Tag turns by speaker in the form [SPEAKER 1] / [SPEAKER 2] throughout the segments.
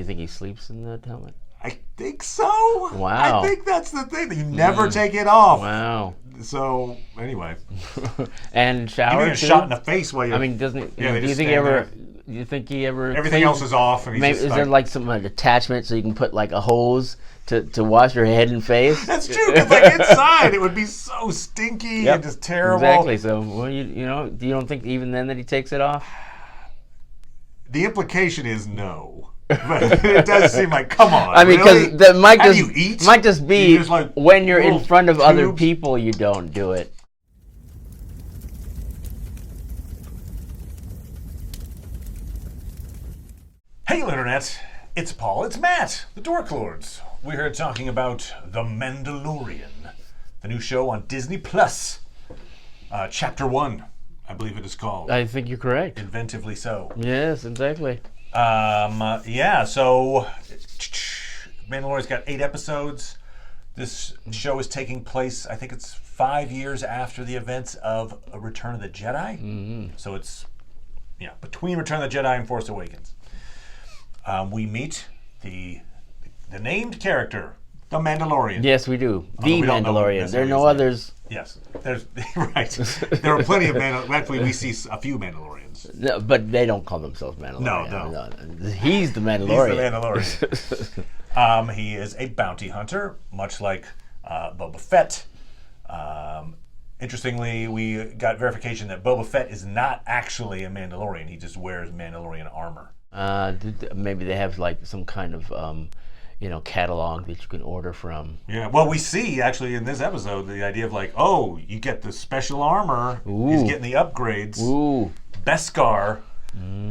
[SPEAKER 1] you think he sleeps in that helmet?
[SPEAKER 2] I think so.
[SPEAKER 1] Wow.
[SPEAKER 2] I think that's the thing. That you never take it off.
[SPEAKER 1] Wow.
[SPEAKER 2] So, anyway.
[SPEAKER 1] And shower,
[SPEAKER 2] You get
[SPEAKER 1] too?
[SPEAKER 2] shot in the face while you're...
[SPEAKER 1] I mean, doesn't he...
[SPEAKER 2] Yeah,
[SPEAKER 1] do you think he ever...
[SPEAKER 2] Everything else is off. And
[SPEAKER 1] Maybe, is there like some attachment so you can put like a hose to wash your head and face?
[SPEAKER 2] That's true, because like inside it would be so stinky and just terrible.
[SPEAKER 1] Exactly. So, well, you don't think even then that he takes it off?
[SPEAKER 2] The implication is no. But it does seem like, come on.
[SPEAKER 1] I mean, because
[SPEAKER 2] really?
[SPEAKER 1] that might
[SPEAKER 2] How
[SPEAKER 1] just
[SPEAKER 2] do you eat?
[SPEAKER 1] might just be
[SPEAKER 2] You just, like,
[SPEAKER 1] when you're in front of other
[SPEAKER 2] tubes?
[SPEAKER 1] people, you don't do it.
[SPEAKER 2] Hey, Internet. It's Paul. It's Matt, the Dork Lords. We're here talking about The Mandalorian, the new show on Disney Plus. Chapter 1, I believe it is called.
[SPEAKER 1] I think you're correct.
[SPEAKER 2] Inventively so.
[SPEAKER 1] Yes, exactly.
[SPEAKER 2] So Mandalorian's got 8 episodes. This show is taking place, I think it's 5 years after the events of Return of the Jedi. Mm-hmm. So it's between Return of the Jedi and Force Awakens. We meet the named character, the Mandalorian.
[SPEAKER 1] Yes, we do. The Mandalorian. There are no others.
[SPEAKER 2] Yes, there's right. There are plenty of Mandalorians. Actually, we see a few Mandalorians.
[SPEAKER 1] No, but they don't call themselves Mandalorian.
[SPEAKER 2] No.
[SPEAKER 1] He's the Mandalorian.
[SPEAKER 2] He's the Mandalorian. He is a bounty hunter, much like Boba Fett. Interestingly, we got verification that Boba Fett is not actually a Mandalorian. He just wears Mandalorian armor.
[SPEAKER 1] Maybe they have like some kind of catalog that you can order from.
[SPEAKER 2] Yeah, well, we see actually in this episode the idea of like, oh, you get the special armor.
[SPEAKER 1] Ooh.
[SPEAKER 2] He's getting the upgrades.
[SPEAKER 1] Ooh.
[SPEAKER 2] Beskar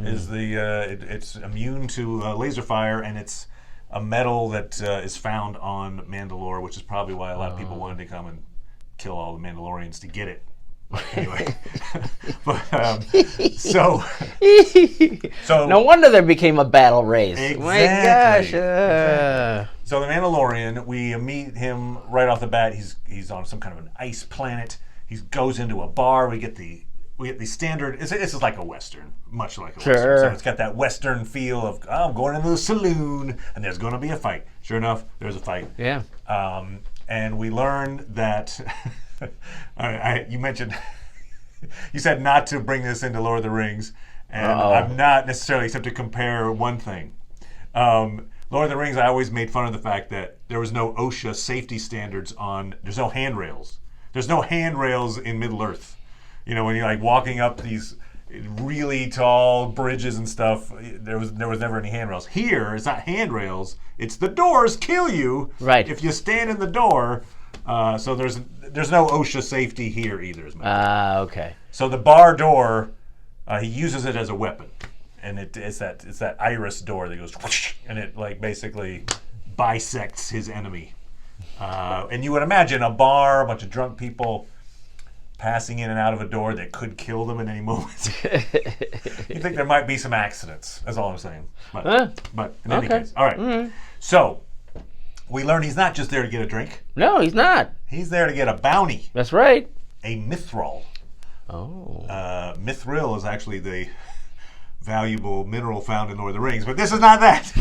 [SPEAKER 2] is it's immune to laser fire, and it's a metal that is found on Mandalore, which is probably why a lot of people wanted to come and kill all the Mandalorians to get it. Anyway, but so
[SPEAKER 1] no wonder there became a battle race.
[SPEAKER 2] Exactly.
[SPEAKER 1] My gosh!
[SPEAKER 2] Exactly. So the Mandalorian, we meet him right off the bat. He's on some kind of an ice planet. He goes into a bar. We get the standard. This is like a Western, much like a Western. So it's got that Western feel of I'm going into the saloon and there's going to be a fight. Sure enough, there's a fight.
[SPEAKER 1] Yeah.
[SPEAKER 2] And we learn that. You mentioned, you said not to bring this into Lord of the Rings, and I'm not necessarily, except to compare one thing. Lord of the Rings, I always made fun of the fact that there was no OSHA safety standards there's no handrails. There's no handrails in Middle-earth. When you're like walking up these really tall bridges and stuff, there was never any handrails. Here, it's not handrails, it's the doors kill you if you stand in the door. So there's no OSHA safety here either.
[SPEAKER 1] Okay.
[SPEAKER 2] So the bar door, he uses it as a weapon, and it's that iris door that goes whoosh, and it like basically bisects his enemy. And you would imagine a bar, a bunch of drunk people passing in and out of a door that could kill them at any moment. You think there might be some accidents? That's all I'm saying. But in any case, all right. Mm-hmm. So. We learn he's not just there to get a drink.
[SPEAKER 1] No, he's not.
[SPEAKER 2] He's there to get a bounty.
[SPEAKER 1] That's right.
[SPEAKER 2] A mithril.
[SPEAKER 1] Oh.
[SPEAKER 2] Mithril is actually the valuable mineral found in Lord of the Rings, but this is not that.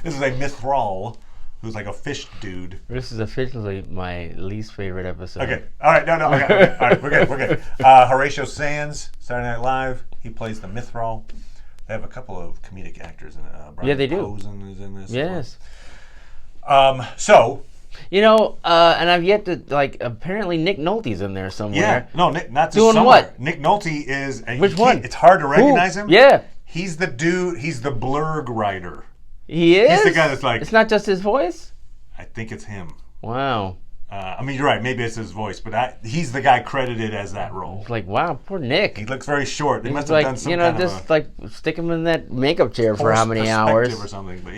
[SPEAKER 2] This is a mithril, who's like a fish dude.
[SPEAKER 1] This is officially my least favorite episode.
[SPEAKER 2] Okay. All right. No. Okay. All right. We're good. Horatio Sands, Saturday Night Live. He plays the mithril. They have a couple of comedic actors in it.
[SPEAKER 1] Yeah, they do.
[SPEAKER 2] Posen is in this.
[SPEAKER 1] Yes.
[SPEAKER 2] So,
[SPEAKER 1] and I've yet to apparently Nick Nolte's in there somewhere.
[SPEAKER 2] Yeah, no, Nick, not
[SPEAKER 1] doing
[SPEAKER 2] somewhere.
[SPEAKER 1] What?
[SPEAKER 2] Nick Nolte is.
[SPEAKER 1] Which one?
[SPEAKER 2] It's hard to recognize him.
[SPEAKER 1] Yeah,
[SPEAKER 2] he's the dude. He's the blurg writer.
[SPEAKER 1] He is.
[SPEAKER 2] He's the guy that's like.
[SPEAKER 1] It's not just his voice.
[SPEAKER 2] I think it's him.
[SPEAKER 1] Wow.
[SPEAKER 2] I mean, you're right. Maybe it's his voice, but he's the guy credited as that role.
[SPEAKER 1] It's like, wow, poor Nick.
[SPEAKER 2] He looks very short. They must
[SPEAKER 1] have
[SPEAKER 2] done some kind
[SPEAKER 1] just
[SPEAKER 2] of
[SPEAKER 1] stick him in that makeup chair for how many hours
[SPEAKER 2] or something. But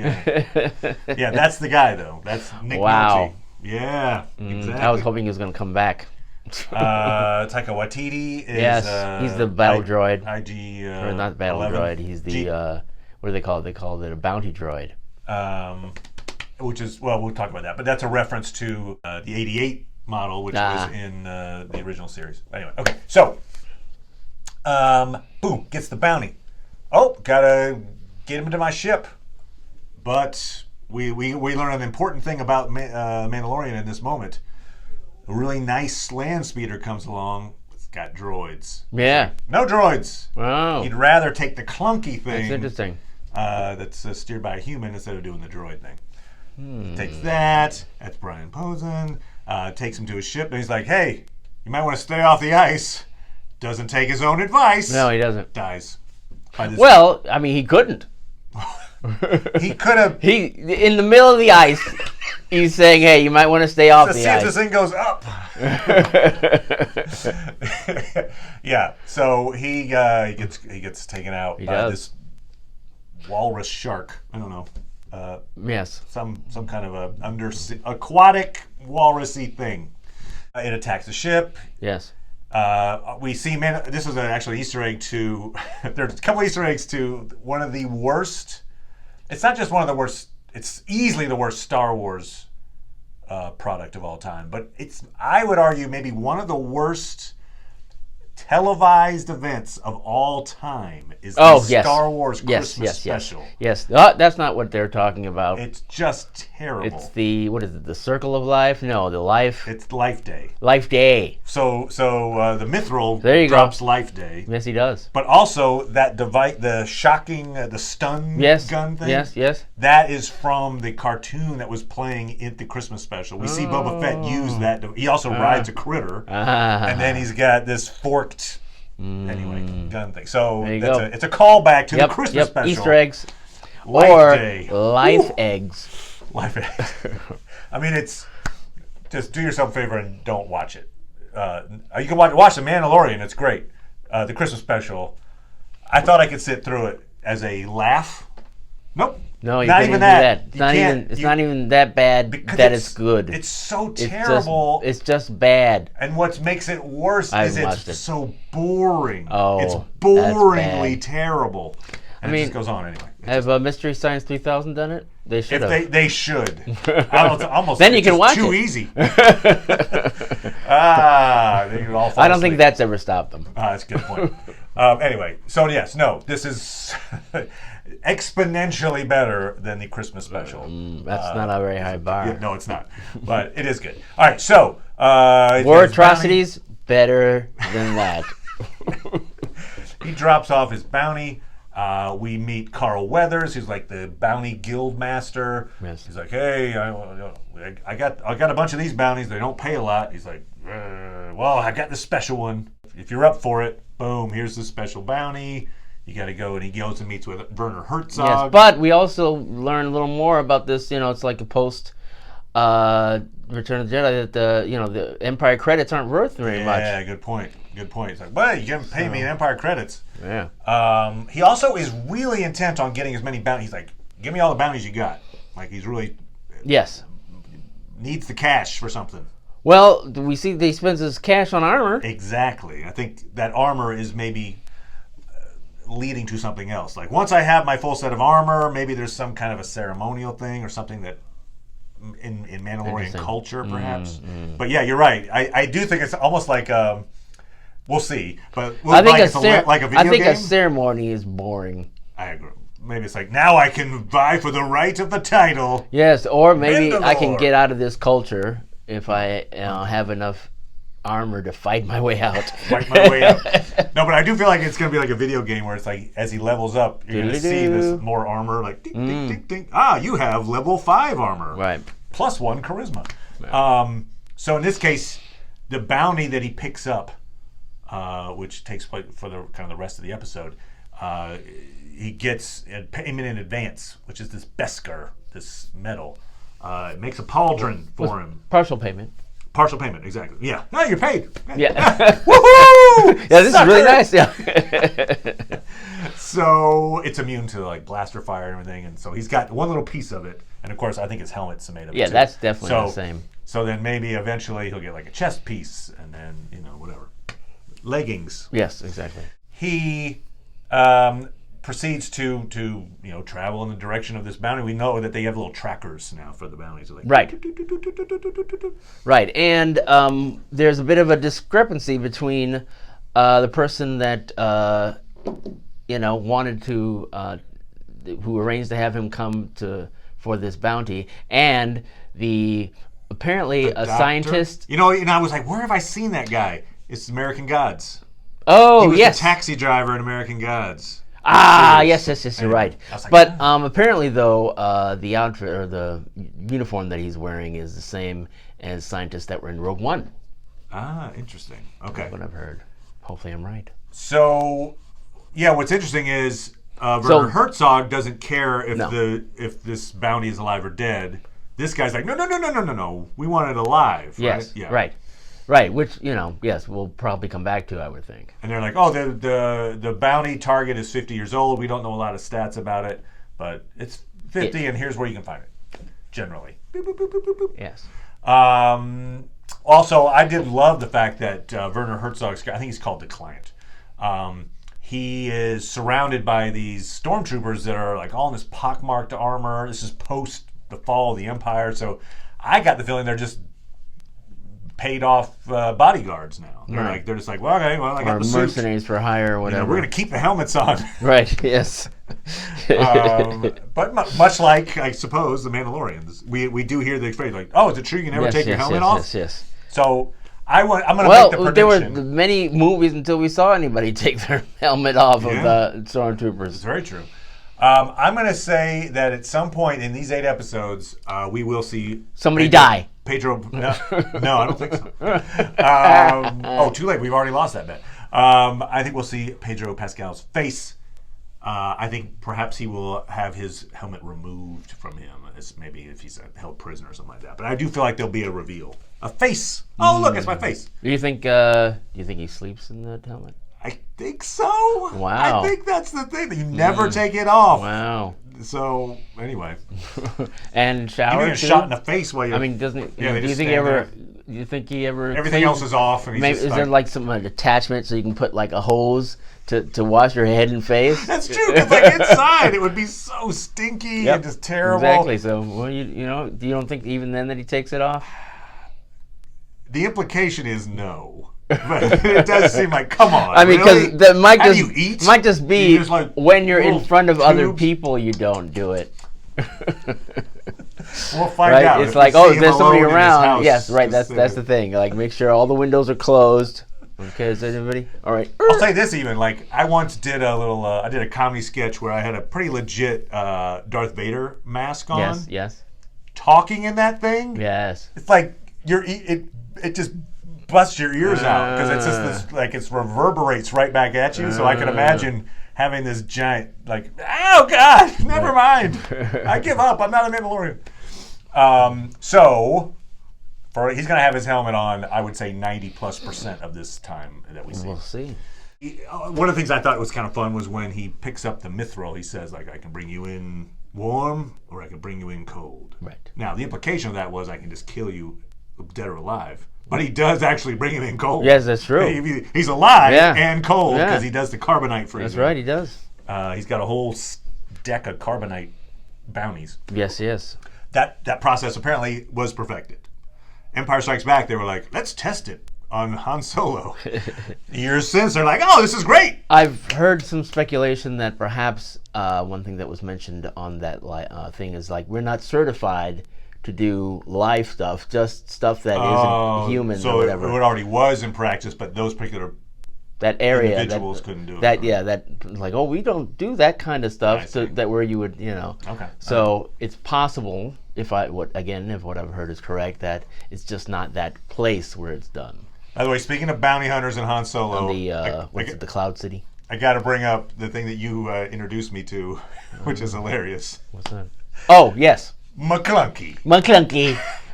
[SPEAKER 2] yeah, that's the guy though. That's Nick
[SPEAKER 1] Wow.
[SPEAKER 2] Nolte. Yeah, exactly.
[SPEAKER 1] I was hoping he was going to come back.
[SPEAKER 2] Taika Waititi is.
[SPEAKER 1] Yes, he's the battle droid.
[SPEAKER 2] IG.
[SPEAKER 1] Or not battle
[SPEAKER 2] 11.
[SPEAKER 1] droid. He's the what do they call it? They called it a bounty droid.
[SPEAKER 2] Which is we'll talk about that. But that's a reference to the '88 model, which was in the original series. Anyway, okay, so boom, gets the bounty. Oh, gotta get him into my ship. But we learn an important thing about Mandalorian in this moment. A really nice land speeder comes along. It's got droids.
[SPEAKER 1] Yeah.
[SPEAKER 2] No droids.
[SPEAKER 1] Wow.
[SPEAKER 2] He'd rather take the clunky thing.
[SPEAKER 1] That's interesting.
[SPEAKER 2] That's steered by a human instead of doing the droid thing. He takes that. That's Brian Posen. Takes him to his ship, and he's like, "Hey, you might want to stay off the ice." Doesn't take his own advice.
[SPEAKER 1] No, he doesn't.
[SPEAKER 2] Dies.
[SPEAKER 1] Well, I mean, he couldn't.
[SPEAKER 2] He could have.
[SPEAKER 1] He in the middle of the ice. He's saying, "Hey, you might want to stay off the
[SPEAKER 2] see
[SPEAKER 1] ice."
[SPEAKER 2] if this thing goes up. Yeah. So he gets taken out by this walrus shark. I don't know.
[SPEAKER 1] Yes.
[SPEAKER 2] Some kind of a aquatic walrusy thing. It attacks the ship.
[SPEAKER 1] Yes.
[SPEAKER 2] We see, this is actually Easter egg to, there's a couple Easter eggs to one of the worst, it's not just one of the worst, it's easily the worst Star Wars product of all time, but it's, I would argue, maybe one of the worst televised events of all time is the Star Wars Christmas special.
[SPEAKER 1] Yes. That's not what they're talking about.
[SPEAKER 2] It's just terrible.
[SPEAKER 1] It's the, what is it, the Circle of Life? No, the Life.
[SPEAKER 2] It's Life Day.
[SPEAKER 1] Life Day.
[SPEAKER 2] So the Mithril
[SPEAKER 1] there you
[SPEAKER 2] drops
[SPEAKER 1] go.
[SPEAKER 2] Life Day.
[SPEAKER 1] Yes, he does.
[SPEAKER 2] But also that device, the shocking, the stun gun thing.
[SPEAKER 1] Yes.
[SPEAKER 2] That is from the cartoon that was playing at the Christmas special. We see Boba Fett use that. He also rides a critter, and then he's got this forked, gun thing. So it's a callback to the Christmas special.
[SPEAKER 1] Easter eggs.
[SPEAKER 2] Life Day.
[SPEAKER 1] Life eggs.
[SPEAKER 2] Life eggs. I mean, it's just do yourself a favor and don't watch it. You can watch The Mandalorian. It's great. The Christmas special. I thought I could sit through it as a laugh. Nope.
[SPEAKER 1] No, you
[SPEAKER 2] not
[SPEAKER 1] can't
[SPEAKER 2] even
[SPEAKER 1] do
[SPEAKER 2] that.
[SPEAKER 1] It's not even that bad that it's good.
[SPEAKER 2] It's so terrible.
[SPEAKER 1] It's just bad.
[SPEAKER 2] And what makes it worse is it's so boring.
[SPEAKER 1] Oh,
[SPEAKER 2] it's boringly terrible. And
[SPEAKER 1] it
[SPEAKER 2] just goes on anyway.
[SPEAKER 1] Have Mystery Science 3000 done it? They should have.
[SPEAKER 2] They should. Almost.
[SPEAKER 1] Then you can watch
[SPEAKER 2] too
[SPEAKER 1] it.
[SPEAKER 2] Easy. They could all fall
[SPEAKER 1] I don't
[SPEAKER 2] asleep.
[SPEAKER 1] think that's ever stopped them.
[SPEAKER 2] That's a good point. Anyway, so yes, no, this is exponentially better than the Christmas special.
[SPEAKER 1] That's not a very high bar.
[SPEAKER 2] Yeah, no, it's not. But it is good. All right, so
[SPEAKER 1] War Atrocities, better than that.
[SPEAKER 2] He drops off his bounty. We meet Carl Weathers, who's like the bounty guild master.
[SPEAKER 1] Yes.
[SPEAKER 2] He's like, "Hey, I got a bunch of these bounties. They don't pay a lot." He's like, "Well, I got this special one. If you're up for it, boom, here's the special bounty. You got to go." And he goes and meets with Werner Herzog.
[SPEAKER 1] Yes, but we also learn a little more about this. It's like a post Return of the Jedi that the Empire credits aren't worth very much.
[SPEAKER 2] Yeah, good point. Good point. It's like, well, you can pay me in Empire credits.
[SPEAKER 1] Yeah.
[SPEAKER 2] He also is really intent on getting as many bounties. He's like, give me all the bounties you got. Like, he's really needs the cash for something.
[SPEAKER 1] Well, we see that he spends his cash on armor.
[SPEAKER 2] Exactly. I think that armor is maybe leading to something else. Like, once I have my full set of armor, maybe there's some kind of a ceremonial thing or something that in Mandalorian culture, perhaps. But yeah, you're right. I do think it's almost like we'll see. But
[SPEAKER 1] I think
[SPEAKER 2] like a video game?
[SPEAKER 1] a ceremony is boring.
[SPEAKER 2] I agree. Maybe it's like, now I can vie for the right of the title.
[SPEAKER 1] Yes, or maybe
[SPEAKER 2] Mandalore.
[SPEAKER 1] I can get out of this culture if I have enough armor to fight my way out.
[SPEAKER 2] Fight my way out. No, but I do feel like it's going to be like a video game where it's like, as he levels up, you're going to see this more armor, like, ding, ding, ding, ding. Ah, you have level 5 armor.
[SPEAKER 1] Right.
[SPEAKER 2] Plus 1 charisma.
[SPEAKER 1] Right.
[SPEAKER 2] So in this case, the bounty that he picks up, which takes place for the kind of the rest of the episode, he gets a payment in advance, which is this Beskar, this metal. It makes a pauldron for him.
[SPEAKER 1] Partial payment.
[SPEAKER 2] Partial payment, exactly. Yeah. No, you're paid.
[SPEAKER 1] Yeah.
[SPEAKER 2] Woohoo!
[SPEAKER 1] Yeah, this is really nice. Yeah.
[SPEAKER 2] So it's immune to like blaster fire and everything, and so he's got one little piece of it, and of course I think his helmet's made of it.
[SPEAKER 1] Yeah,
[SPEAKER 2] too.
[SPEAKER 1] that's definitely the same.
[SPEAKER 2] So then maybe eventually he'll get like a chest piece, and then whatever, leggings.
[SPEAKER 1] Yes, exactly.
[SPEAKER 2] He proceeds to travel in the direction of this bounty. We know that they have little trackers now for the bounties. Like,
[SPEAKER 1] right. Right, and there's a bit of a discrepancy between the person that wanted to who arranged to have him come for this bounty, and apparently a
[SPEAKER 2] Doctor?
[SPEAKER 1] scientist.
[SPEAKER 2] You know, and I was like, where have I seen that guy? It's American Gods.
[SPEAKER 1] Oh,
[SPEAKER 2] he was
[SPEAKER 1] yes.
[SPEAKER 2] the taxi driver in American Gods.
[SPEAKER 1] Yes, you're right.
[SPEAKER 2] Like,
[SPEAKER 1] but apparently, though, the outfit or the uniform that he's wearing is the same as scientists that were in Rogue One.
[SPEAKER 2] Interesting. Okay.
[SPEAKER 1] That's what I've heard. Hopefully, I'm right.
[SPEAKER 2] So, yeah, what's interesting is Werner Herzog doesn't care if this bounty is alive or dead. This guy's like, no. We want it alive.
[SPEAKER 1] Yes.
[SPEAKER 2] Right? Yeah.
[SPEAKER 1] Right. Which, yes, we'll probably come back to, I would think.
[SPEAKER 2] And they're like, oh, the bounty target is 50 years old. We don't know a lot of stats about it, but it's 50, and here's where you can find it, generally. Boop, boop, boop, boop, boop, boop.
[SPEAKER 1] Yes.
[SPEAKER 2] Also, I did love the fact that Werner Herzog's, I think he's called the Client. He is surrounded by these stormtroopers that are like all in this pockmarked armor. This is post the fall of the Empire, so I got the feeling they're just paid off bodyguards now. They're just like, well, okay, well, I got the
[SPEAKER 1] mercenaries
[SPEAKER 2] suit.
[SPEAKER 1] For hire or whatever.
[SPEAKER 2] We're going to keep the helmets on.
[SPEAKER 1] Right. Yes.
[SPEAKER 2] But much like, I suppose, the Mandalorians, we do hear the expression like, oh, is it true you never take your helmet off?
[SPEAKER 1] Yes.
[SPEAKER 2] So I'm going to make the prediction.
[SPEAKER 1] There were many movies until we saw anybody take their helmet off of the stormtroopers.
[SPEAKER 2] It's very true. I'm going to say that at some point in these 8 episodes, we will see
[SPEAKER 1] somebody die.
[SPEAKER 2] Pedro, no, I don't think so. Too late. We've already lost that bet. I think we'll see Pedro Pascal's face. I think perhaps he will have his helmet removed from him, maybe if he's held prisoner or something like that. But I do feel like there'll be a reveal, a face. Oh, look, it's my face.
[SPEAKER 1] Do you think he sleeps in that helmet?
[SPEAKER 2] I think so.
[SPEAKER 1] Wow.
[SPEAKER 2] I think that's the thing, that you never take it off.
[SPEAKER 1] Wow.
[SPEAKER 2] So, anyway.
[SPEAKER 1] And shower,
[SPEAKER 2] too? Shot in the face while you're...
[SPEAKER 1] I mean, doesn't he...
[SPEAKER 2] Yeah,
[SPEAKER 1] do you think he ever...
[SPEAKER 2] Everything else is off. And
[SPEAKER 1] maybe, is there like some attachment so you can put like a hose to wash your head and face?
[SPEAKER 2] That's true, because like inside it would be so stinky and just terrible.
[SPEAKER 1] Exactly. So, well, you don't think even then that he takes it off?
[SPEAKER 2] The implication is no. But it does seem like, come on.
[SPEAKER 1] I mean, because
[SPEAKER 2] really?
[SPEAKER 1] that might
[SPEAKER 2] How do you eat?
[SPEAKER 1] might just be
[SPEAKER 2] just like
[SPEAKER 1] when you're in front of other
[SPEAKER 2] tubes?
[SPEAKER 1] people, you don't do it.
[SPEAKER 2] We'll find out.
[SPEAKER 1] It's like, is there somebody around? Yes, right. That's the thing. Like, make sure all the windows are closed. Okay, is anybody? All right.
[SPEAKER 2] I'll say this even. Like, I once did I did a comedy sketch where I had a pretty legit Darth Vader mask on.
[SPEAKER 1] Yes.
[SPEAKER 2] Talking in that thing.
[SPEAKER 1] Yes.
[SPEAKER 2] It's like it just busts your ears out because it's just this, like, it reverberates right back at you. So I can imagine having this giant, like, oh God, never mind. I give up. I'm not a Mandalorian. So he's going to have his helmet on, I would say 90+% of this time that we see.
[SPEAKER 1] We'll see.
[SPEAKER 2] One of the things I thought was kind of fun was when he picks up the mithril, he says, like, I can bring you in warm or I can bring you in cold.
[SPEAKER 1] Right.
[SPEAKER 2] Now, the implication of that was I can just kill you dead or alive. But he does actually bring him in cold.
[SPEAKER 1] Yes, that's true.
[SPEAKER 2] He's alive and cold because he does the carbonite freezing.
[SPEAKER 1] That's right, he does.
[SPEAKER 2] He's got a whole deck of carbonite bounties.
[SPEAKER 1] Yes.
[SPEAKER 2] That process apparently was perfected. Empire Strikes Back, they were like, let's test it on Han Solo. Years since, they're like, oh, this is great.
[SPEAKER 1] I've heard some speculation that perhaps one thing that was mentioned on that thing is like, we're not certified to do live stuff, just stuff that isn't human or whatever.
[SPEAKER 2] So it already was in practice, but those particular individuals couldn't do it.
[SPEAKER 1] Like, oh, we don't do that kind of stuff. That where you would,
[SPEAKER 2] Okay.
[SPEAKER 1] So it's possible, if what I've heard is correct, that it's just not that place where it's done.
[SPEAKER 2] By the way, speaking of bounty hunters and Han Solo,
[SPEAKER 1] on the the Cloud City.
[SPEAKER 2] I got to bring up the thing that you introduced me to, which is hilarious.
[SPEAKER 1] What's that? Oh, yes.
[SPEAKER 2] McClunky.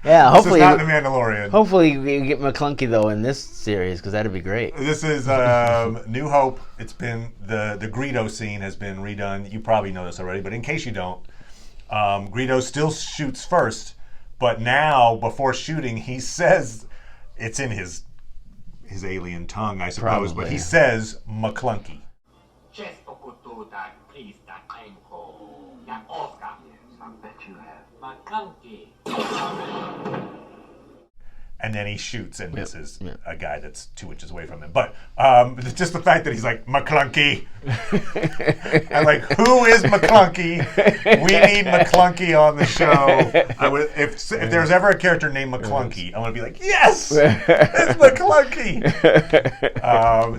[SPEAKER 1] Yeah, hopefully.
[SPEAKER 2] This is not the Mandalorian.
[SPEAKER 1] Hopefully we get McClunky though in this series because that'd be great.
[SPEAKER 2] This is New Hope. It's been the Greedo scene has been redone. You probably know this already, but in case you don't, Greedo still shoots first, but now before shooting, he says it's in his alien tongue, I suppose, but he says McClunky. and then he shoots and misses a guy that's 2 inches away from him. But just the fact that he's like, McClunky. I'm like, who is McClunky? We need McClunky on the show. If there's ever a character named McClunky, I'm going to be like, yes, it's McClunky.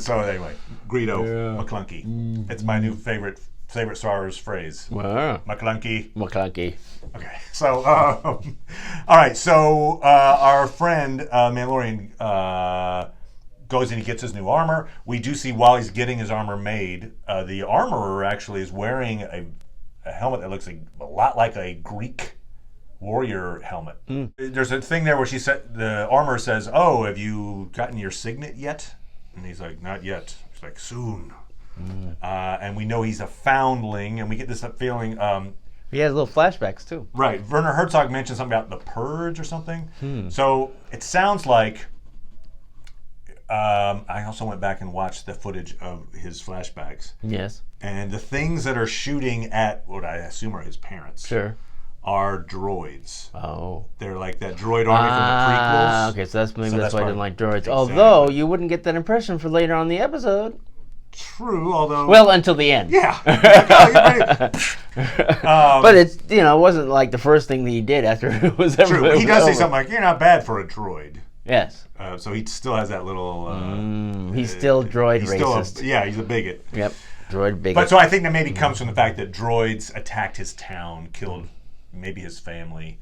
[SPEAKER 2] So anyway, Greedo, McClunky. It's my new favorite Star Wars phrase.
[SPEAKER 1] Wow.
[SPEAKER 2] McClunky.
[SPEAKER 1] McClunky.
[SPEAKER 2] Okay, so all right. So our friend Mandalorian goes and he gets his new armor. We do see while he's getting his armor made, the armorer actually is wearing a helmet that looks a lot like a Greek warrior helmet. There's a thing there where the armorer says, "Oh, have you gotten your signet yet?" And he's like, "Not yet." She's like, "Soon." And we know he's a foundling, and we get this feeling.
[SPEAKER 1] He has little flashbacks too.
[SPEAKER 2] Right. Werner Herzog mentioned something about the purge or something. So it sounds like. I also went back and watched the footage of his flashbacks.
[SPEAKER 1] Yes.
[SPEAKER 2] And the things that are shooting at what I assume are his parents.
[SPEAKER 1] Sure.
[SPEAKER 2] Are droids.
[SPEAKER 1] Oh.
[SPEAKER 2] They're like that droid army from the prequels.
[SPEAKER 1] Okay, so that's why I didn't like droids.
[SPEAKER 2] Exactly.
[SPEAKER 1] Although you wouldn't get that impression for later on in the episode.
[SPEAKER 2] True, although...
[SPEAKER 1] Well, until the end.
[SPEAKER 2] Yeah.
[SPEAKER 1] But it's, it wasn't like the first thing that he did after it was ever
[SPEAKER 2] True, he does
[SPEAKER 1] over.
[SPEAKER 2] say something like, "You're not bad for a droid."
[SPEAKER 1] Yes.
[SPEAKER 2] So he still has that little...
[SPEAKER 1] he's still droid racist.
[SPEAKER 2] He's a bigot.
[SPEAKER 1] Yep, droid bigot.
[SPEAKER 2] But so I think that maybe comes from the fact that droids attacked his town, killed maybe his family.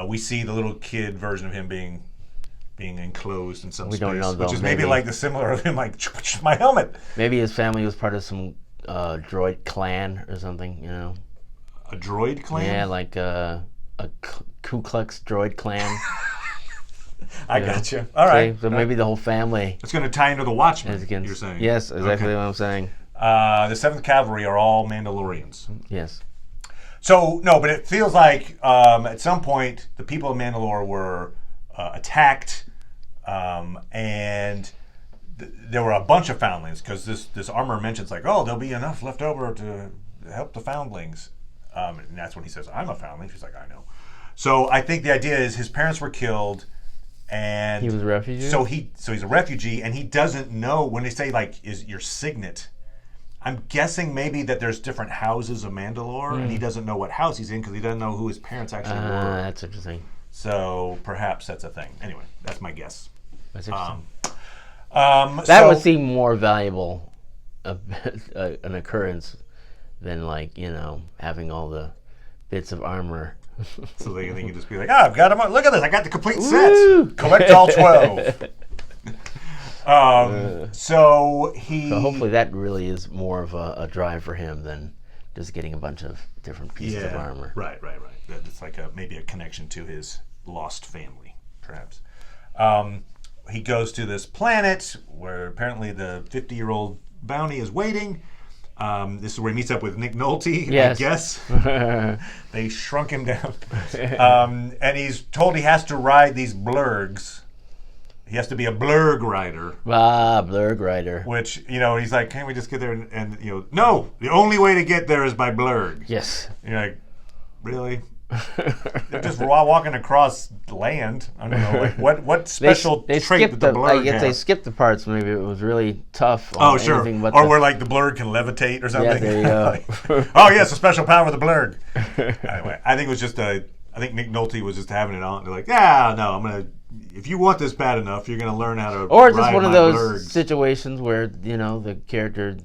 [SPEAKER 2] We see the little kid version of him being enclosed in some space,
[SPEAKER 1] don't know, though.
[SPEAKER 2] which is maybe like the similar of him, like, my helmet.
[SPEAKER 1] Maybe his family was part of some droid clan or something,
[SPEAKER 2] A droid clan?
[SPEAKER 1] Yeah, like a Ku Klux droid clan.
[SPEAKER 2] I gotcha. All right.
[SPEAKER 1] So maybe the whole family.
[SPEAKER 2] It's going to tie into the Watchmen, you're saying.
[SPEAKER 1] Yes, exactly what I'm saying.
[SPEAKER 2] The 7th Cavalry are all Mandalorians.
[SPEAKER 1] Yes.
[SPEAKER 2] So, no, but it feels like at some point the people of Mandalore were attacked, and there were a bunch of foundlings, because this armor mentions like, oh, there'll be enough left over to help the foundlings. And that's when he says, "I'm a foundling." She's like, "I know." So I think the idea is his parents were killed, and
[SPEAKER 1] he was a refugee.
[SPEAKER 2] So he's a refugee, and he doesn't know when they say like, "Is your signet?" I'm guessing maybe that there's different houses of Mandalore, and he doesn't know what house he's in because he doesn't know who his parents actually were.
[SPEAKER 1] That's interesting.
[SPEAKER 2] So perhaps that's a thing. Anyway, that's my guess.
[SPEAKER 1] That's interesting.
[SPEAKER 2] That
[SPEAKER 1] would seem more valuable an occurrence than like having all the bits of armor.
[SPEAKER 2] So they can just be like, "I've got them. Look at this! I got the complete set.
[SPEAKER 1] Woo!
[SPEAKER 2] Collect all 12." So
[SPEAKER 1] hopefully that really is more of a drive for him than just getting a bunch of different pieces of armor.
[SPEAKER 2] Right. It's like maybe a connection to his lost family, perhaps. He goes to this planet where apparently the 50-year-old bounty is waiting. This is where he meets up with Nick Nolte,
[SPEAKER 1] yes.
[SPEAKER 2] I guess. They shrunk him down. And he's told he has to ride these blurgs. He has to be a blurg rider.
[SPEAKER 1] Blurg rider.
[SPEAKER 2] Which, he's like, "Can't we just get there and no, the only way to get there is by blurg."
[SPEAKER 1] Yes.
[SPEAKER 2] And you're like, really? They're just walking across land. I don't know. Like, what special trait did the blurg
[SPEAKER 1] I guess
[SPEAKER 2] have?
[SPEAKER 1] they skipped the parts. Maybe it was really tough.
[SPEAKER 2] Oh, sure. Or where like the blurg can levitate or something.
[SPEAKER 1] Yeah, there you
[SPEAKER 2] go. Oh, yeah, it's a special power with the blurg. Anyway, I think it was just I think Nick Nolte was just having it on. They're like, "Yeah, no, if you want this bad enough, you're gonna learn how to."
[SPEAKER 1] Or just one of those
[SPEAKER 2] blurgs.
[SPEAKER 1] situations where the character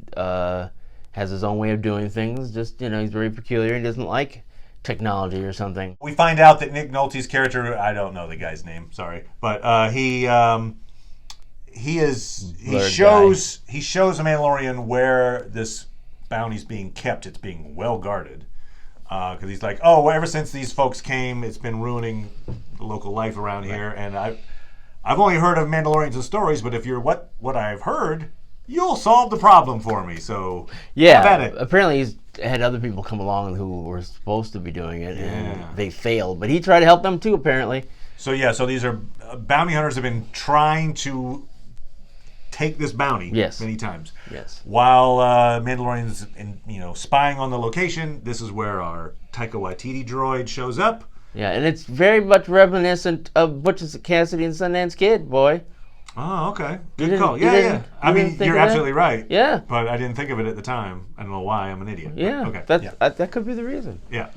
[SPEAKER 1] has his own way of doing things. Just he's very peculiar. He doesn't like technology or something.
[SPEAKER 2] We find out that Nick Nolte's character, I don't know the guy's name, sorry, but he shows a Mandalorian where this bounty's being kept. It's being well guarded, because he's like, "Oh, well, ever since these folks came, it's been ruining the local life around here, and I've only heard of Mandalorians and stories, but if you're what I've heard, you'll solve the problem for me." So
[SPEAKER 1] yeah,
[SPEAKER 2] have at it.
[SPEAKER 1] Apparently he's had other people come along who were supposed to be doing it, and they failed. But he tried to help them too, apparently. So
[SPEAKER 2] these are bounty hunters have been trying to take this bounty many times.
[SPEAKER 1] Yes.
[SPEAKER 2] While Mandalorian's spying on the location, this is where our Taika Waititi droid shows up.
[SPEAKER 1] Yeah, and it's very much reminiscent of Butch Cassidy and Sundance Kid, boy.
[SPEAKER 2] Oh, okay. Good call. Yeah. I mean, you're absolutely right.
[SPEAKER 1] Yeah.
[SPEAKER 2] But I didn't think of it at the time. I don't know why. I'm an idiot.
[SPEAKER 1] Yeah.
[SPEAKER 2] Okay.
[SPEAKER 1] That could be the reason.
[SPEAKER 2] Yeah.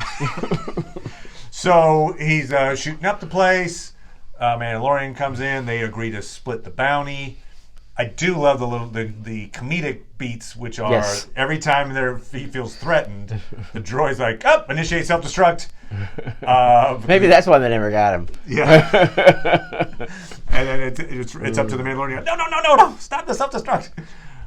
[SPEAKER 2] So he's shooting up the place. Mandalorian comes in. They agree to split the bounty. I do love the comedic beats, which are every time he feels threatened, the droid's like, initiate self-destruct.
[SPEAKER 1] Maybe that's why they never got him.
[SPEAKER 2] Yeah. And then it's up to the Mandalorian. No! Stop the self-destruct.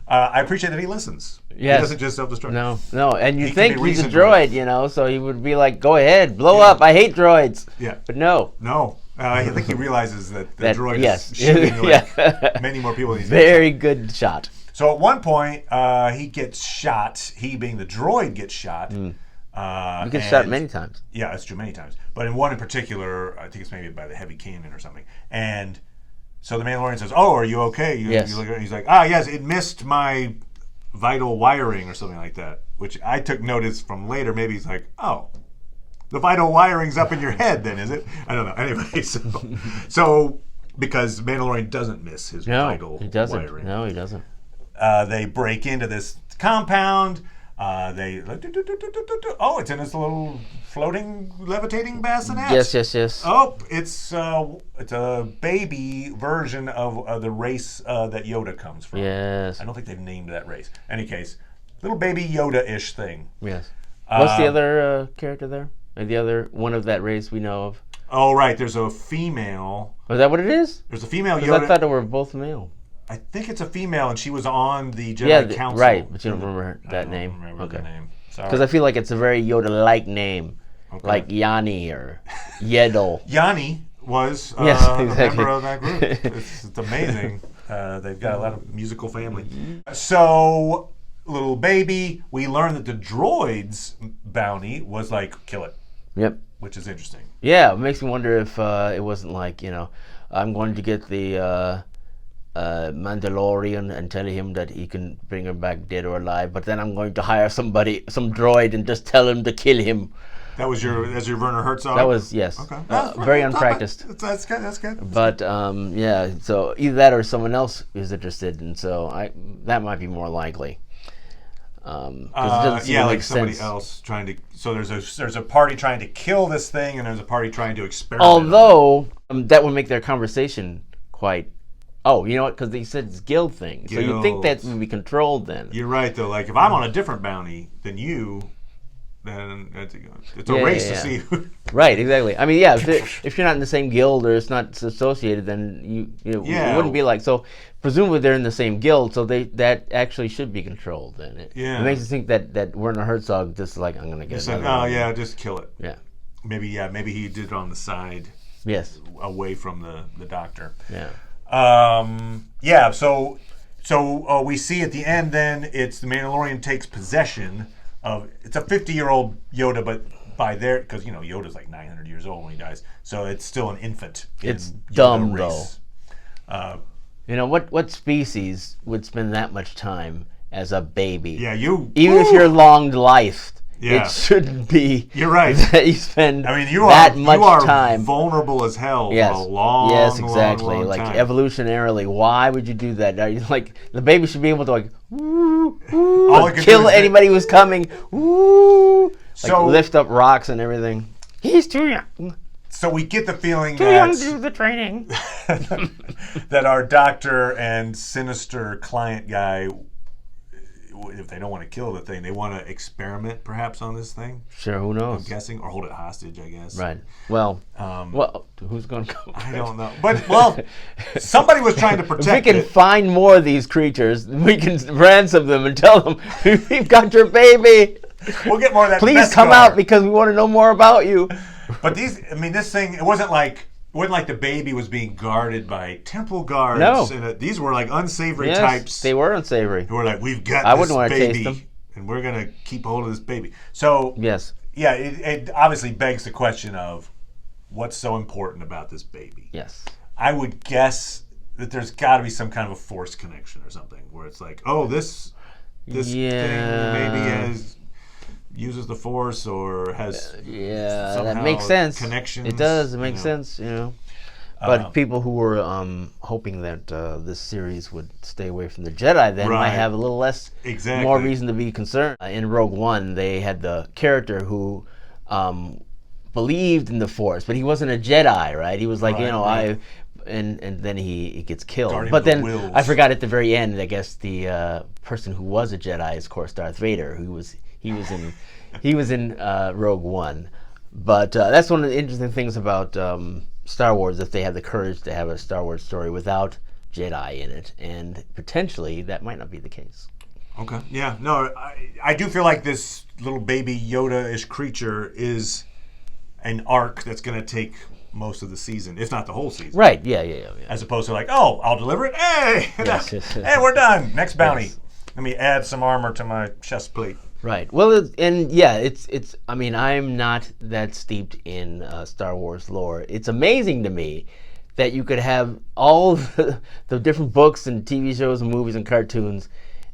[SPEAKER 2] I appreciate that he listens.
[SPEAKER 1] Yes.
[SPEAKER 2] He doesn't just self-destruct.
[SPEAKER 1] No. And you think he's a droid, so he would be like, go ahead, blow up. I hate droids.
[SPEAKER 2] Yeah.
[SPEAKER 1] But no.
[SPEAKER 2] No. I think he realizes that the droid is shooting many more people than he's
[SPEAKER 1] Very good shot.
[SPEAKER 2] So at one point, he gets shot. He being the droid gets shot.
[SPEAKER 1] He gets shot many times.
[SPEAKER 2] Yeah, that's true, many times. But in one in particular, I think it's maybe by the heavy cannon or something. And so the Mandalorian says, "Oh, are you okay?"
[SPEAKER 1] Yes.
[SPEAKER 2] He's like, yes, it missed my vital wiring or something like that. Which I took notice from later. Maybe he's like, "Oh, the vital wiring's up in your head, then, is it?" I don't know. Anyway, so because Mandalorian doesn't miss his vital wiring.
[SPEAKER 1] No, he doesn't.
[SPEAKER 2] They break into this compound. It's in this little floating, levitating bassinet.
[SPEAKER 1] Yes.
[SPEAKER 2] Oh, it's a baby version of the race that Yoda comes from.
[SPEAKER 1] Yes.
[SPEAKER 2] I don't think they've named that race. In any case, little baby Yoda-ish thing.
[SPEAKER 1] Yes. What's the other character there? Or the other one of that race we know of?
[SPEAKER 2] Oh, right. There's a female.
[SPEAKER 1] Is that what it is?
[SPEAKER 2] There's a female Yoda.
[SPEAKER 1] I thought they were both male.
[SPEAKER 2] I think it's a female, and she was on the Jedi Council.
[SPEAKER 1] Right, but you don't remember that name.
[SPEAKER 2] I don't remember the name.
[SPEAKER 1] Because I feel like it's a very Yoda-like name, like Yanni or Yeddle.
[SPEAKER 2] Yanni was a member of that group. It's amazing. They've got a lot of musical family. So, little baby, we learn that the droid's bounty was like, kill it.
[SPEAKER 1] Yep.
[SPEAKER 2] Which is interesting.
[SPEAKER 1] Yeah, it makes me wonder if it wasn't like, I'm going to get the Mandalorian and tell him that he can bring him back dead or alive, but then I'm going to hire some droid and just tell him to kill him.
[SPEAKER 2] That was your Werner Herzog?
[SPEAKER 1] That was, yes.
[SPEAKER 2] Okay.
[SPEAKER 1] Very unpracticed.
[SPEAKER 2] That's good.
[SPEAKER 1] But, so either that or someone else is interested, and so that might be more likely.
[SPEAKER 2] Like somebody else trying to. So there's a party trying to kill this thing, and there's a party trying to experiment.
[SPEAKER 1] Although that would make their conversation quite. Oh, you know what? Because they said it's guild thing, so you think that would be controlled then.
[SPEAKER 2] You're right, though. Like if I'm on a different bounty than you, then it's a race to see who.
[SPEAKER 1] Right, exactly. I mean, if you're not in the same guild or it's not associated, then it wouldn't be like so. Presumably they're in the same guild, so that actually should be controlled. Then it makes you think that Werner Herzog just like I'm gonna get.
[SPEAKER 2] Just kill it.
[SPEAKER 1] Yeah. Maybe
[SPEAKER 2] he did it on the side.
[SPEAKER 1] Yes.
[SPEAKER 2] Away from the doctor.
[SPEAKER 1] Yeah.
[SPEAKER 2] So we see at the end. Then it's the Mandalorian takes possession of. It's a 50-year-old Yoda, but by because Yoda's like 900 years old when he dies, so it's still an infant.
[SPEAKER 1] It's dumb race. Though. What species would spend that much time as a baby?
[SPEAKER 2] Yeah,
[SPEAKER 1] even if you're long-lifed, it shouldn't be.
[SPEAKER 2] You're right.
[SPEAKER 1] That you spend
[SPEAKER 2] much
[SPEAKER 1] time.
[SPEAKER 2] Vulnerable as hell for a
[SPEAKER 1] long
[SPEAKER 2] time.
[SPEAKER 1] Evolutionarily, why would you do that? Like the baby should be able to kill anybody who's coming. Lift up rocks and everything. He's too young.
[SPEAKER 2] So we get the feeling
[SPEAKER 1] too young to do the training.
[SPEAKER 2] that our doctor and sinister client guy, if they don't want to kill the thing, they want to experiment perhaps on this thing.
[SPEAKER 1] Sure, who knows?
[SPEAKER 2] I'm guessing, or hold it hostage, I guess.
[SPEAKER 1] Right. Well, who's going to go?
[SPEAKER 2] I don't know. But somebody was trying to protect
[SPEAKER 1] If we can find more of these creatures, we can ransom them and tell them, we've got your baby.
[SPEAKER 2] We'll get more of that.
[SPEAKER 1] Please come out because we want to know more about you.
[SPEAKER 2] But this thing, it wasn't like the baby was being guarded by temple guards.
[SPEAKER 1] No.
[SPEAKER 2] And these were like unsavory types.
[SPEAKER 1] They were unsavory.
[SPEAKER 2] Who were like, we've got
[SPEAKER 1] I
[SPEAKER 2] this
[SPEAKER 1] wouldn't want to
[SPEAKER 2] baby,
[SPEAKER 1] taste them.
[SPEAKER 2] and we're going to keep hold of this baby. So,
[SPEAKER 1] yes.
[SPEAKER 2] Yeah, it obviously begs the question of what's so important about this baby.
[SPEAKER 1] Yes.
[SPEAKER 2] I would guess that there's got to be some kind of a force connection or something where it's like, oh, this thing maybe has uses the Force or has
[SPEAKER 1] that makes sense.
[SPEAKER 2] Connections.
[SPEAKER 1] It does. It makes sense. But people who were hoping that this series would stay away from the Jedi then might have a little less, more reason to be concerned. In Rogue One, they had the character who believed in the Force, but he wasn't a Jedi, right? He was like, and then he gets killed.
[SPEAKER 2] Guardian
[SPEAKER 1] but then
[SPEAKER 2] Wills.
[SPEAKER 1] I forgot at the very end, I guess the person who was a Jedi is, of course, Darth Vader, he was in Rogue One. But that's one of the interesting things about Star Wars, if they have the courage to have a Star Wars story without Jedi in it, and potentially that might not be the case.
[SPEAKER 2] Okay. Yeah. No, I do feel like this little baby Yoda-ish creature is an arc that's going to take most of the season, if not the whole season.
[SPEAKER 1] Right. Yeah.
[SPEAKER 2] As opposed to like, oh, I'll deliver it. Hey,
[SPEAKER 1] yes.
[SPEAKER 2] hey, we're done. Next bounty.
[SPEAKER 1] Yes.
[SPEAKER 2] Let me add some armor to my chest plate.
[SPEAKER 1] Right. Well, it's. I mean, I'm not that steeped in Star Wars lore. It's amazing to me that you could have all the different books and TV shows and movies and cartoons,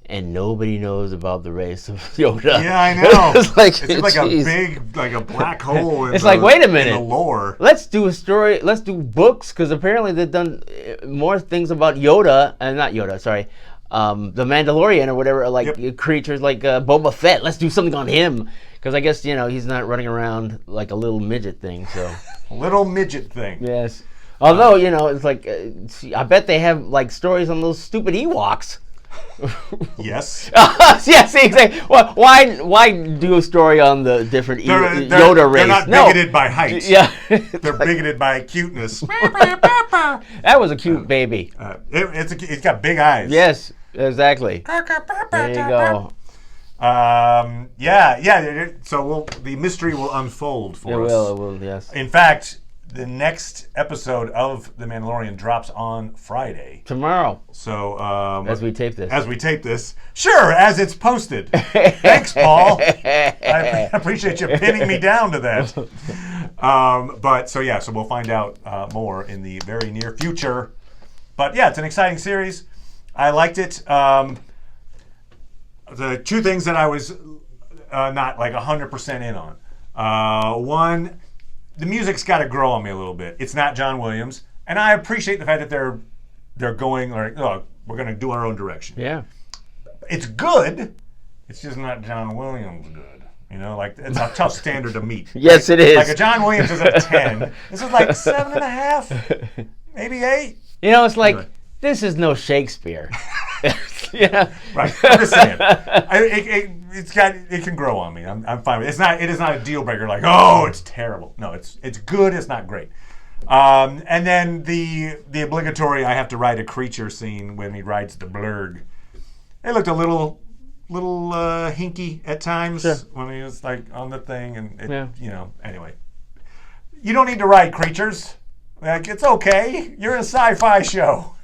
[SPEAKER 1] and nobody knows about the race of Yoda.
[SPEAKER 2] Yeah, I know.
[SPEAKER 1] It's like
[SPEAKER 2] a black hole.
[SPEAKER 1] It's like, wait a minute.
[SPEAKER 2] In the lore.
[SPEAKER 1] Let's do a story. Let's do books, because apparently they've done more things about Yoda, not Yoda. Sorry. The Mandalorian or whatever, creatures like Boba Fett. Let's do something on him, because I guess he's not running around like a little midget thing. So
[SPEAKER 2] little midget thing.
[SPEAKER 1] Yes. Although it's like I bet they have like stories on those stupid Ewoks.
[SPEAKER 2] Yes.
[SPEAKER 1] Yes, exactly. Well, why do a story on the different Yoda race?
[SPEAKER 2] They're not bigoted by height.
[SPEAKER 1] Yeah.
[SPEAKER 2] They're bigoted by cuteness.
[SPEAKER 1] That was a cute baby.
[SPEAKER 2] It's got big eyes.
[SPEAKER 1] Yes, exactly. There you go.
[SPEAKER 2] Yeah. So the mystery will unfold for us.
[SPEAKER 1] It will, yes.
[SPEAKER 2] In fact, the next episode of The Mandalorian drops on Friday.
[SPEAKER 1] Tomorrow.
[SPEAKER 2] So
[SPEAKER 1] as we tape this.
[SPEAKER 2] Sure, as it's posted. Thanks, Paul. I appreciate you pinning me down to that. So we'll find out more in the very near future. But yeah, it's an exciting series. I liked it. The two things that I was not like 100% in on. One, the music's got to grow on me a little bit. It's not John Williams, and I appreciate the fact that they're going like, oh, we're going to do our own direction.
[SPEAKER 1] Yeah,
[SPEAKER 2] it's good. It's just not John Williams good. Like it's a tough standard to meet.
[SPEAKER 1] Yes, it is.
[SPEAKER 2] Like a John Williams is a 10. This is like 7.5, maybe 8.
[SPEAKER 1] It's like this is no Shakespeare. Yeah,
[SPEAKER 2] right. I'm just saying, it can grow on me. I'm fine with it. It is not a deal breaker. Like, oh, it's terrible. No, it's good. It's not great. And then the obligatory, I have to ride a creature scene when he rides the blurg. It looked a little hinky at times when he was like on the thing, and anyway, you don't need to ride creatures. Like, it's okay. You're in a sci-fi show.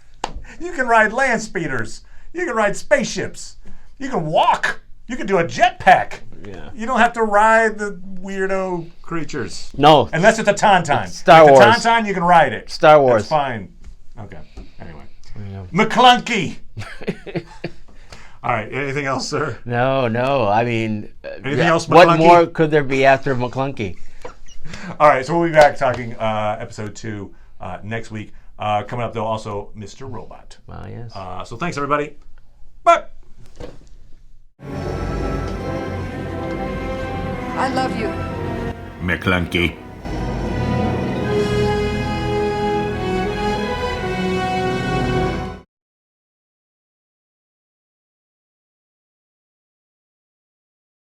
[SPEAKER 2] You can ride land speeders. You can ride spaceships. You can walk. You can do a jetpack.
[SPEAKER 1] Yeah.
[SPEAKER 2] You don't have to ride the weirdo creatures.
[SPEAKER 1] No.
[SPEAKER 2] Unless it's a Tauntaun.
[SPEAKER 1] Star Wars.
[SPEAKER 2] The Tauntaun, you can ride it.
[SPEAKER 1] Star Wars.
[SPEAKER 2] That's fine. Okay. Anyway. McClunky. All right. Anything else, sir?
[SPEAKER 1] No. I mean,
[SPEAKER 2] anything else, McClunky?
[SPEAKER 1] What more could there be after McClunky?
[SPEAKER 2] All right. So we'll be back talking episode 2 next week. Coming up, though, also Mr. Robot.
[SPEAKER 1] Yes.
[SPEAKER 2] So thanks, everybody. Bye.
[SPEAKER 3] I love you.
[SPEAKER 2] McClunky.